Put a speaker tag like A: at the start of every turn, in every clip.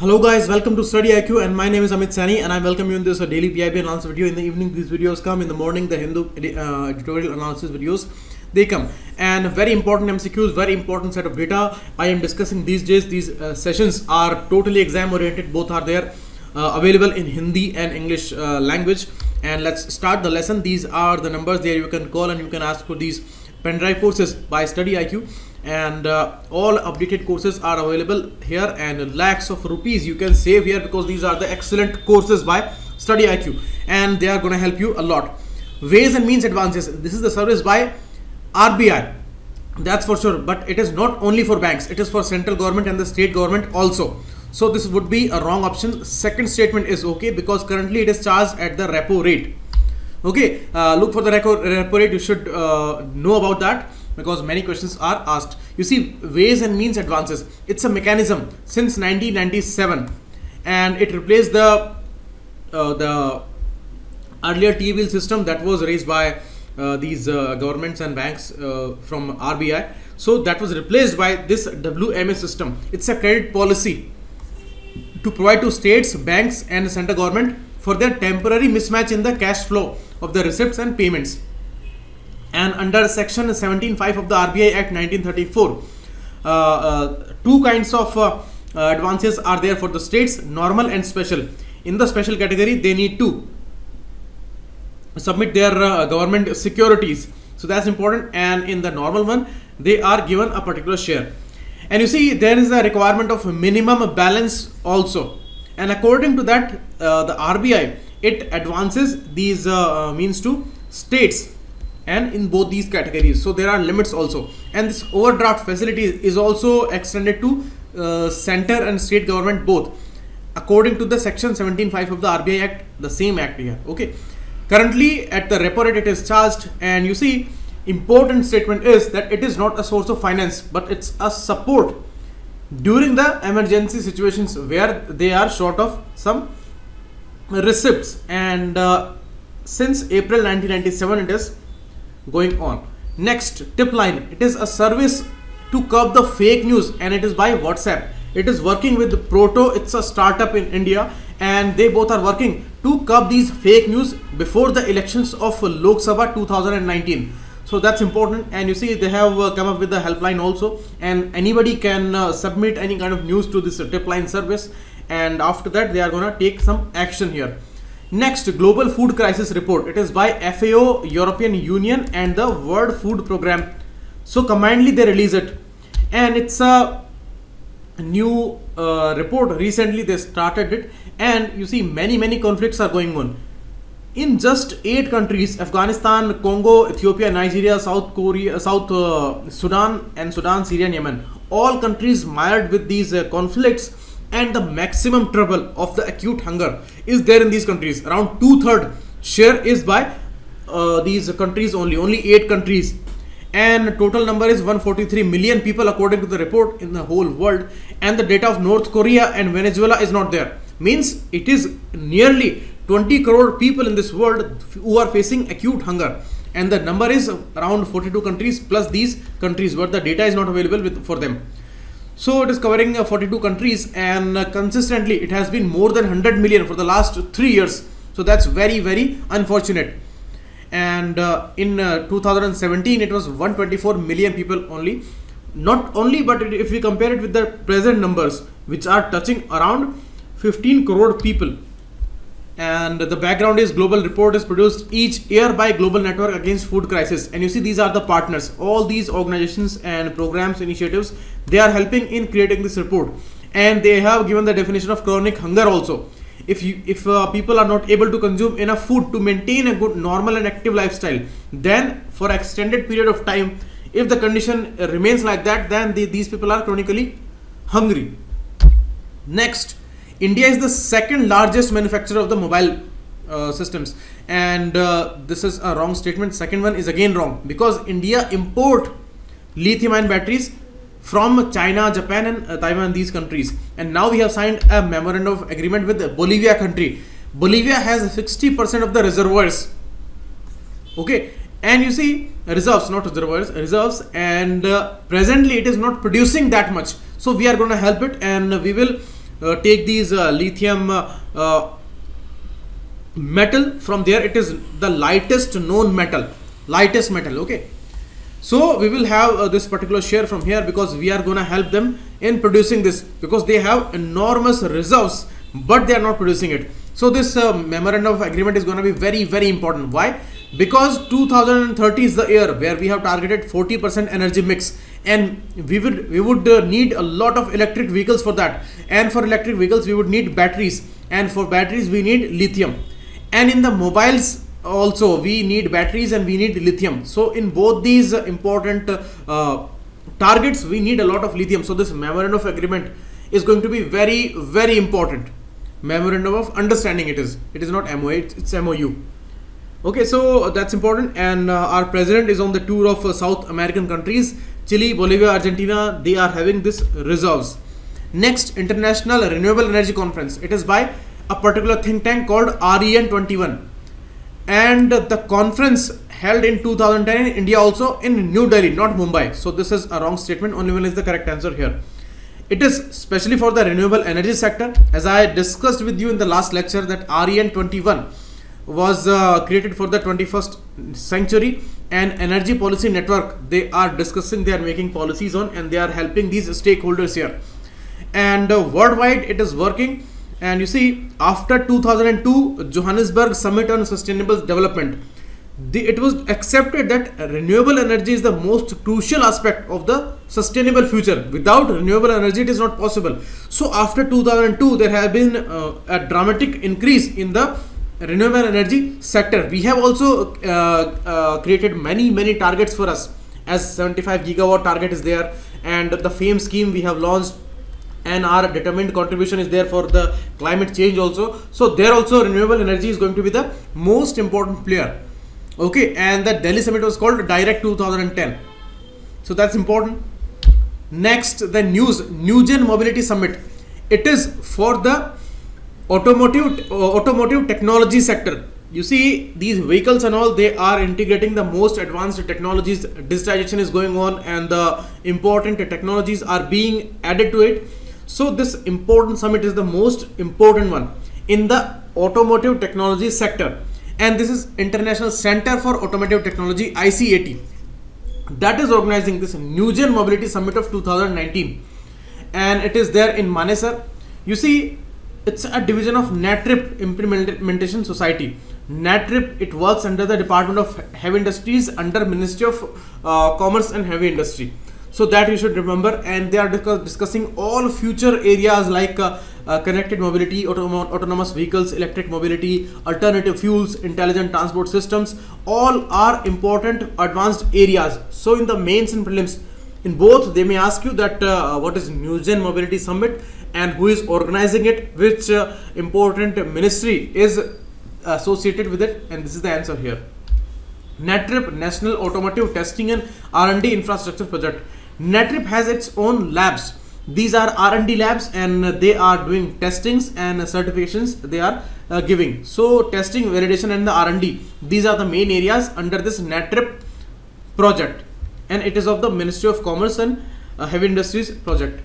A: Hello guys, welcome to StudyIQ and my name is Amit Sani and I welcome you in this daily PIB analysis video. In the evening these videos come, in the morning the Hindu editorial analysis videos they come, and very important MCQs, very important set of data I am discussing these days. These sessions are totally exam oriented, both are there available in Hindi and English language. And let's start the lesson. These are the numbers there you can call and you can ask for these pen drive courses by StudyIQ, and all updated courses are available here, and lakhs of rupees you can save here because these are the excellent courses by StudyIQ and they are going to help you a lot. Ways and means advances, this is the service by RBI, that's for sure, but it is not only for banks, it is for central government and the state government also. So this would be a wrong option. Second statement is okay because currently it is charged at the repo rate. Okay, look for the repo rate, you should know about that because many questions are asked. You see, ways and means advances, it's a mechanism since 1997 and it replaced the earlier T-bill system that was raised by these governments and banks from RBI. So that was replaced by this WMA system. It's a credit policy to provide to states, banks and the central government for their temporary mismatch in the cash flow of the receipts and payments. And under section 17(5) of the RBI Act 1934, two kinds of advances are there for the states, normal and special. In the special category, they need to submit their government securities, so that's important, and in the normal one they are given a particular share. And you see, there is a requirement of minimum balance also, and according to that the RBI, it advances these means to states and in both these categories. So there are limits also, and this overdraft facility is also extended to center and state government both, according to the section 17(5) of the RBI Act, the same act here. Okay, currently at the repo rate it is charged, and you see, important statement is that it is not a source of finance but it's a support during the emergency situations where they are short of some receipts, and since April 1997 it is going on. Next, Tipline, it is a service to curb the fake news and it is by WhatsApp. It is working with Proto, it's a startup in India, and they both are working to curb these fake news before the elections of Lok Sabha 2019. So that's important, and you see they have come up with the helpline also, and anybody can submit any kind of news to this Tipline service, and after that they are going to take some action here. Next, Global Food Crisis Report, it is by FAO, European Union and the World Food Program. So combinedly they release it, and it's a new report. Recently they started it, and you see many conflicts are going on in just 8 countries: Afghanistan, Congo, Ethiopia, Nigeria, South Korea, Sudan, and Sudan, Syria and Yemen. All countries mired with these conflicts, and the maximum trouble of the acute hunger is there in these countries. Around 2/3 share is by these countries only 8 countries, and total number is 143 million people according to the report in the whole world, and the data of North Korea and Venezuela is not there. Means it is nearly 20 crore people in this world who are facing acute hunger, and the number is around 42 countries plus these countries where the data is not available for them. So it is covering 42 countries, and consistently it has been more than 100 million for the last 3 years. So that's very unfortunate. And in 2017 it was 124 million people only. Not only, but if we compare it with the present numbers, which are touching around 15 crore people. And the background is, global report is produced each year by Global Network Against Food Crisis, and you see these are the partners. All these organizations and programs, initiatives, they are helping in creating this report, and they have given the definition of chronic hunger also. If people are not able to consume enough food to maintain a good, normal and active lifestyle, then for extended period of time, if the condition remains like that, then these people are chronically hungry. Next, India is the second largest manufacturer of the mobile systems, and this is a wrong statement. Second one is again wrong, because India import lithium-ion batteries from China, Japan and Taiwan, these countries, and now we have signed a memorandum of agreement with Bolivia country. Bolivia has 60% of the reservoirs. Okay, and you see reserves, not reservoirs, reserves, and presently it is not producing that much. So we are going to help it, and we will take these lithium metal from there. It is the lightest known metal, okay. So we will have this particular share from here, because we are going to help them in producing this, because they have enormous reserves but they are not producing it. So this memorandum of agreement is going to be very, very important. Why? Because 2030 is the year where we have targeted 40% energy mix, and we would need a lot of electric vehicles for that, and for electric vehicles we would need batteries, and for batteries we need lithium, and in the mobiles also we need batteries and we need lithium. So in both these important targets we need a lot of lithium. So this memorandum of agreement is going to be very, very important. Memorandum of understanding it is not MOA, it's MOU. Okay, so that's important. And our president is on the tour of South American countries, Chile, Bolivia, Argentina. They are having this reserves. Next, International Renewable Energy Conference. It is by a particular think tank called REN21, and the conference held in 2010 in India, also in New Delhi, not Mumbai. So this is a wrong statement. Only one is the correct answer here. It is especially for the renewable energy sector. As I discussed with you in the last lecture, that REN21 was created for the 21st century, and energy policy network they are discussing, they are making policies on, and they are helping these stakeholders here. And worldwide it is working. And you see, after 2002 Johannesburg Summit on Sustainable Development, it was accepted that renewable energy is the most crucial aspect of the sustainable future. Without renewable energy it is not possible. So after 2002 there has been a dramatic increase in the renewable energy sector. We have also created many targets for us, as 75 gigawatt target is there, and the FAME scheme we have launched, and our determined contribution is there for the climate change also. So there also renewable energy is going to be the most important player. Okay, and the Delhi summit was called Direct 2010. So that's important. Next, the Newgen Mobility Summit. It is for the automotive technology sector. You see, these vehicles and all, they are integrating the most advanced technologies. Digitization is going on, and the important technologies are being added to it. So this important summit is the most important one in the automotive technology sector, and this is International Center for Automotive Technology, ICAT, that is organizing this Newgen Mobility Summit of 2019, and it is there in Manesar. You see, it's a division of NATRIP Implementation Society. NATRIP, it works under the Department of Heavy Industries under Ministry of Commerce and Heavy Industry. So that you should remember. And they are discussing all future areas like connected mobility, autonomous vehicles, electric mobility, alternative fuels, intelligent transport systems. All are important advanced areas. So in the mains and prelims, in both they may ask you that what is Newgen Mobility Summit and who is organizing it, which important ministry is associated with it, and this is the answer here. NATRIP, National Automotive Testing and R&D Infrastructure Project. NATRIP has its own labs. These are R&D labs, and they are doing testings and certifications they are giving. So testing, validation and the R&D, these are the main areas under this NATRIP project, and it is of the Ministry of Commerce and Heavy Industries project.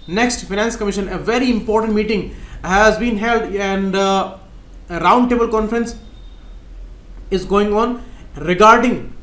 A: Next, Finance Commission, a very important meeting has been held, and a roundtable conference is going on regarding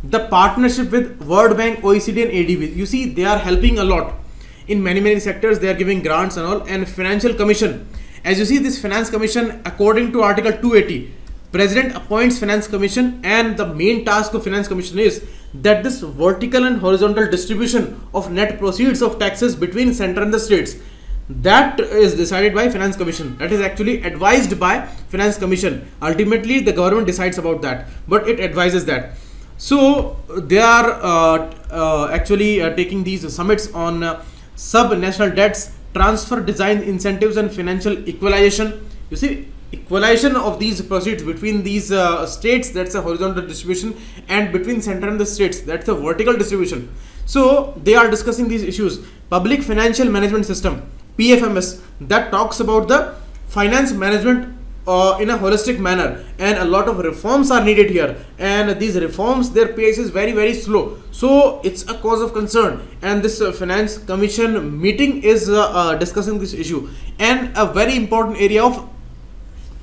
A: the partnership with World Bank, OECD and ADB. You see, they are helping a lot in many sectors. They are giving grants and all. And Financial Commission, as you see, this Finance Commission, according to Article 280, President appoints Finance Commission, and the main task of Finance Commission is that this vertical and horizontal distribution of net proceeds of taxes between center and the states, that is decided by Finance Commission. That is actually advised by Finance Commission. Ultimately the government decides about that, but it advises that. So they are actually taking these summits on sub-national debts, transfer design incentives and financial equalization. You see, equalization of these proceeds between these states, that's a horizontal distribution, and between center and the states, that's a vertical distribution. So they are discussing these issues. Public Financial Management System, PFMS, that talks about the finance management in a holistic manner, and a lot of reforms are needed here, and these reforms, their pace is very, very slow. So it's a cause of concern, and this finance commission meeting is discussing this issue. And a very important area of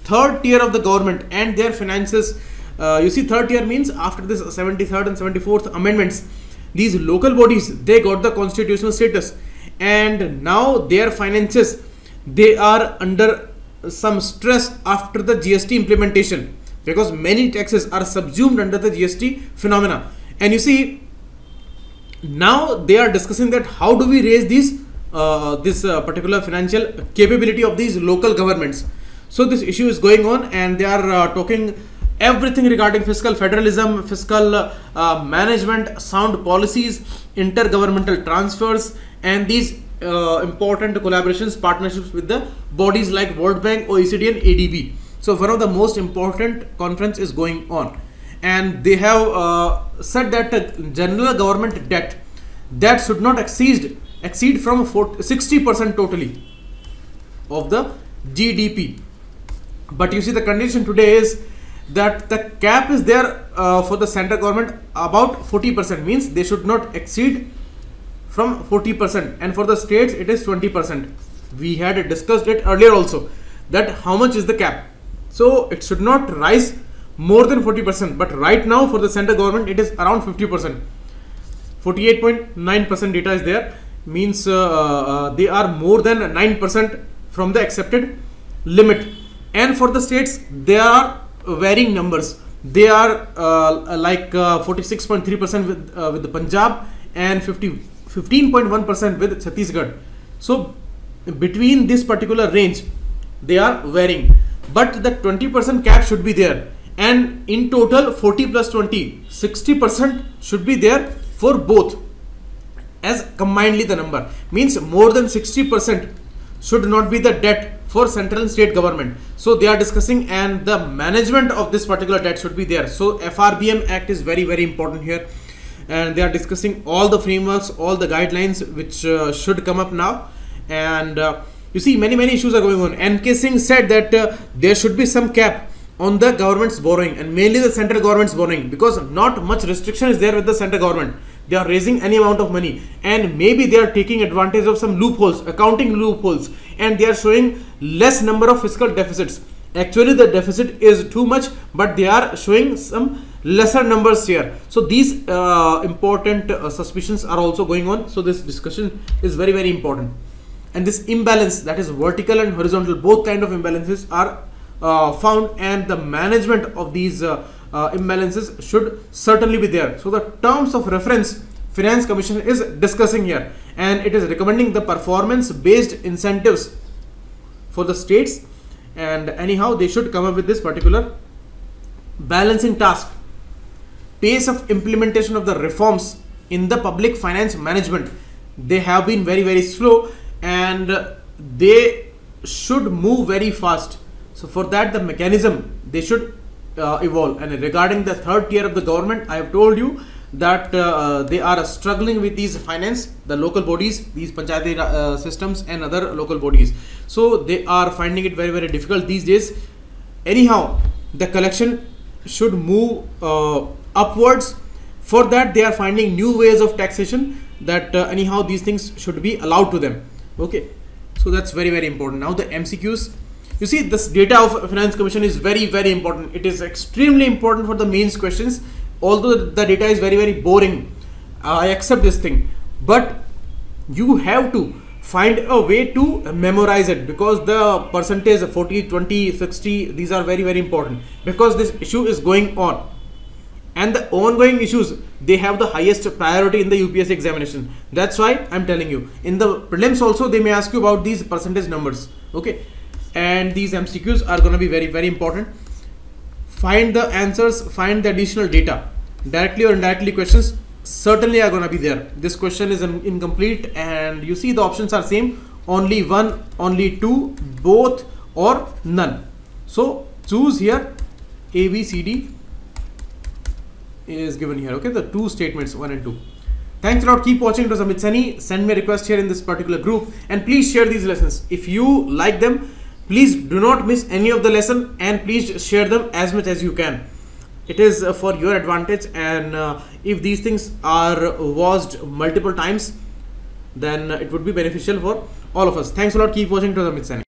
A: third tier of the government and their finances. You see, third tier means after this 73rd and 74th amendments, these local bodies, they got the constitutional status, and now their finances, they are under some stress after the GST implementation, because many taxes are subsumed under the GST phenomena. And you see, now they are discussing that how do we raise these this particular financial capability of these local governments. So this issue is going on, and they are talking everything regarding fiscal federalism, fiscal management, sound policies, intergovernmental transfers, and these important collaborations, partnerships with the bodies like World Bank, OECD, and ADB. So one of the most important conference is going on, and they have said that general government debt that should not exceed from 60% totally of the GDP. But you see, the condition today is that the cap is there for the central government about 40%, means they should not exceed from 40%, and for the states it is 20%. We had discussed it earlier also, that how much is the cap. So it should not rise more than 40%, but right now for the central government it is around 50%. 48.9% data is there, means they are more than 9% from the accepted limit. And for the states, there are varying numbers. They are like 46.3% with the Punjab, and 15.1% with Chhattisgarh. So between this particular range, they are varying, but the 20% cap should be there, and in total 40 plus 20, 60% should be there for both, as combinedly the number, means more than 60% should not be the debt for central and state government. So they are discussing, and the management of this particular debt should be there. So FRBM Act is very, very important here, and they are discussing all the frameworks, all the guidelines which should come up now. And you see, many issues are going on. NK Singh said that there should be some cap on the government's borrowing, and mainly the central government's borrowing, because not much restriction is there with the central government. They are raising any amount of money, and maybe they are taking advantage of some loopholes, accounting loopholes, and they are showing less number of fiscal deficits. Actually the deficit is too much, but they are showing some lesser numbers here. So these important suspicions are also going on. So this discussion is very, very important. And this imbalance, that is vertical and horizontal, both kind of imbalances are found, and the management of these imbalances should certainly be there. So the terms of reference Finance Commission is discussing here, and it is recommending the performance based incentives for the states, and anyhow they should come up with this particular balancing task. Pace of implementation of the reforms in the public finance management, they have been very, very slow, and they should move very fast. So for that, the mechanism they should evolve. And regarding the third tier of the government, I have told you that they are struggling with these finance, the local bodies, these panchayati systems and other local bodies. So they are finding it very, very difficult these days. Anyhow, the collection should move upwards. For that, they are finding new ways of taxation, that anyhow these things should be allowed to them. Okay, so that's very, very important. Now the MCQs. You see, this data of Finance Commission is very, very important. It is extremely important for the mains questions. Although the data is very, very boring, I accept this thing, but you have to find a way to memorize it, because the percentage 40, 20, 60, these are very, very important, because this issue is going on, and the ongoing issues, they have the highest priority in the UPSC examination. That's why I'm telling you, in the prelims also they may ask you about these percentage numbers. Okay, and these MCQs are going to be very, very important. Find the answers, find the additional data. Directly or indirectly questions certainly are going to be there. This question is incomplete, and you see the options are same, only one, only two, both, or none. So choose here. A, B, C, D is given here. Okay, the two statements, 1 and 2. Thanks a lot. Keep watching. It was Amit Sani. Send me a request here in this particular group, and please share these lessons. If you like them, Please do not miss any of the lesson, and please share them as much as you can. It is for your advantage, and if these things are watched multiple times, then it would be beneficial for all of us. Thanks a lot. Keep watching to the Mitsani.